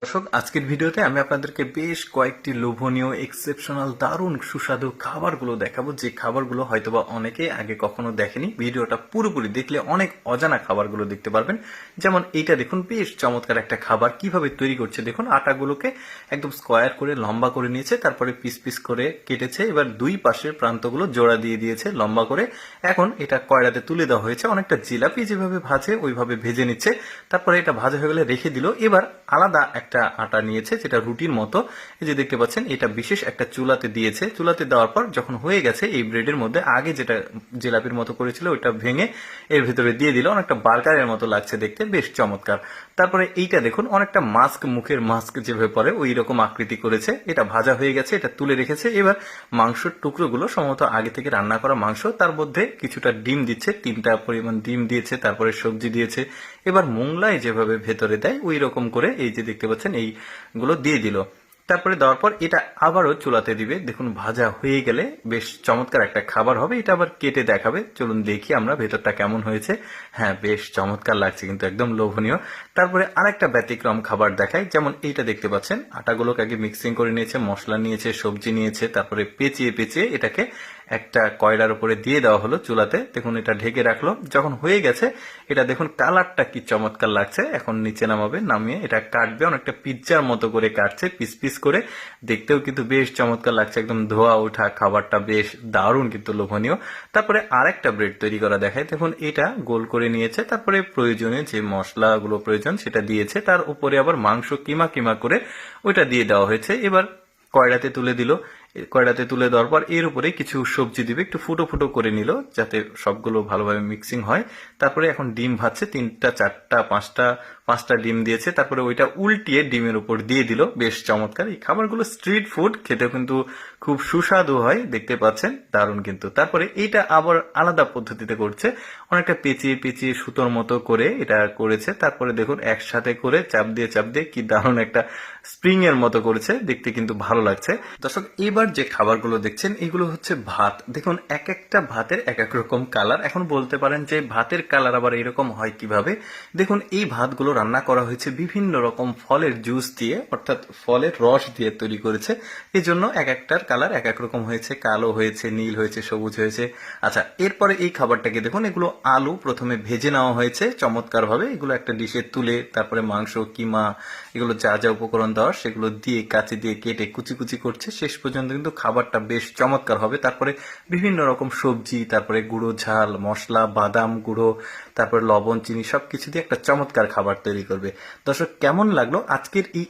দর্শক, আজকের ভিডিওতে আমি আপনাদেরকে বেশ কয়েকটি লোভনীয় এক্সেপশনাল দারুণ সুস্বাদু খাবারগুলো দেখাবো, যে খাবারগুলো হয়তোবা অনেকে আগে কখনো দেখেনি। ভিডিওটা পুরোপুরি দেখলে অনেক অজানা খাবারগুলো দেখতে পারবেন। যেমন এইটা দেখুন, বেশ চমৎকার একটা খাবার। কিভাবে তৈরি করছে দেখুন। আটাগুলোকে একদম স্কোয়ার করে লম্বা করে নিয়েছে, তারপরে পিস পিস করে কেটেছে। এবার দুই পাশের প্রান্তগুলো জোড়া দিয়ে দিয়েছে লম্বা করে। এখন এটা কয়লাতে তুলে দেওয়া হয়েছে, অনেকটা জিলাপি যেভাবে ভাজে ওইভাবে ভেজে নিচ্ছে। তারপরে এটা ভাজা হয়ে গেলে রেখে দিল। এবার আলাদা একটা আটা নিয়েছে, যেটা রুটির মতো। এই যে দেখতে পাচ্ছেন, এটা বিশেষ একটা চুলাতে দিয়েছে। চুলাতে দেওয়ার পর যখন হয়ে গেছে, এই ব্রেডের মধ্যে আগে যেটা জিলাপির মতো করেছিল ওইটা ভেঙে এর ভিতরে দিয়ে দিল। অনেকটা বার্গারের মতো লাগছে দেখতে, বেশ চমৎকার। তারপরে এইটা দেখুন, অনেকটা মাস্ক, মুখের মাস্ক যেভাবে পরে ওই রকম আকৃতি করেছে। এটা ভাজা হয়ে গেছে, এটা তুলে রেখেছে। এবার মাংসের টুকরোগুলো সম্ভবত আগে থেকে রান্না করা মাংস, তার মধ্যে কিছুটা ডিম দিচ্ছে, 3টা পরিমাণ ডিম দিয়েছে, তারপরে সবজি দিয়েছে। এবার মোংলায় যেভাবে ভেতরে দেয় ওই রকম করে এই যে দেখতে পাচ্ছেন এইগুলো দিয়ে দিল। তারপরে দেওয়ার পর এটা আবারও চুলাতে দিবে। দেখুন, ভাজা হয়ে গেলে বেশ চমৎকার একটা খাবার হবে। এটা আবার কেটে দেখাবে। চলুন দেখি আমরা ভেতরটা কেমন হয়েছে। হ্যাঁ, বেশ চমৎকার লাগছে, কিন্তু একদম লোভনীয়। তারপরে আরেকটা ব্যতিক্রম খাবার দেখায়। যেমন এইটা দেখতে পাচ্ছেন, আটাগুলোকে আগে মিক্সিং করে নিয়েছে, মশলা নিয়েছে, সবজি নিয়েছে, তারপরে পেঁচিয়ে পেঁচিয়ে এটাকে একটা কয়লার উপরে দিয়ে দেওয়া হলো চুলাতে। দেখুন, এটা ঢেকে রাখলো। যখন হয়ে গেছে, এটা দেখুন কালারটা কি চমৎকার লাগছে। এখন নিচে নামাবে, নামিয়ে এটা কাটবে, অনেকটা পিৎজার মতো করে কাটছে পিস পিস করে। দেখতেও কিন্তু বেশ চমৎকার লাগছে, একদম ধোয়া ওঠা খাবারটা বেশ দারুণ, কিন্তু লোভনীয়। তারপরে আরেকটা ব্রেড তৈরি করা দেখায়। দেখুন, এটা গোল করে নিয়েছে, তারপরে প্রয়োজনীয় যে মশলাগুলো প্রয়োজন সেটা দিয়েছে, তার উপরে আবার মাংস কিমা কিমা করে ওইটা দিয়ে দেওয়া হয়েছে। এবার কয়লাতে তুলে দিল। কয়লাতে তুলে দেওয়ার পর এর উপরে কিছু সবজি দিবে, একটু ফুটো ফুটো করে নিল যাতে সবগুলো ভালোভাবে মিক্সিং হয়। তারপরে এখন ডিম ভাজছে, 3টা 4টা 5টা ডিম দিয়েছে। তারপরে ওইটা উল্টিয়ে ডিমের উপর দিয়ে দিল। বেশ চমৎকার। এই খাবারগুলো স্ট্রিট ফুড, খেতেও কিন্তু খুব সুস্বাদু হয়, দেখতে পাচ্ছেন, দারুণ কিন্তু। তারপরে এইটা আবার আলাদা পদ্ধতিতে করছে, অনেকটা পেঁচিয়ে পেঁচিয়ে সুতোর মতো করে এটা করেছে। তারপরে দেখুন, একসাথে করে চাপ দিয়ে চাপ দিয়ে কি দারুণ একটা স্প্রিং এর মতো করেছে, দেখতে কিন্তু ভালো লাগছে। দর্শক, এবার যে খাবারগুলো দেখছেন এগুলো হচ্ছে ভাত। দেখুন, এক একটা ভাতের এক এক রকম কালার। এখন বলতে পারেন যে ভাতের কালার আবার এরকম হয় কিভাবে। দেখুন, এই ভাতগুলো রান্না করা হয়েছে বিভিন্ন রকম ফলের জুস দিয়ে, অর্থাৎ ফলের রস দিয়ে তৈরি করেছে। এই জন্য এক একটার কালার এক এক রকম হয়েছে, কালো হয়েছে, নীল হয়েছে, সবুজ হয়েছে। আচ্ছা, এরপরে এই খাবারটাকে দেখুন, এগুলো আলু প্রথমে ভেজে নেওয়া হয়েছে চমৎকার ভাবে। এগুলো একটা ডিশে তুলে তারপরে মাংস, কিমা, এগুলো যা যা উপকরণ দেওয়া সেগুলো দিয়ে কাঁচি দিয়ে কেটে কুচি কুচি করছে। শেষ পর্যন্ত কিন্তু খাবারটা বেশ চমৎকার হবে। তারপরে বিভিন্ন রকম সবজি, তারপরে গুঁড়ো ঝাল মশলা, বাদাম গুঁড়ো, তারপরে লবণ, চিনি সবকিছু দিয়ে একটা চমৎকার খাবার তৈরি করবে। দর্শক, কেমন লাগলো আজকের এই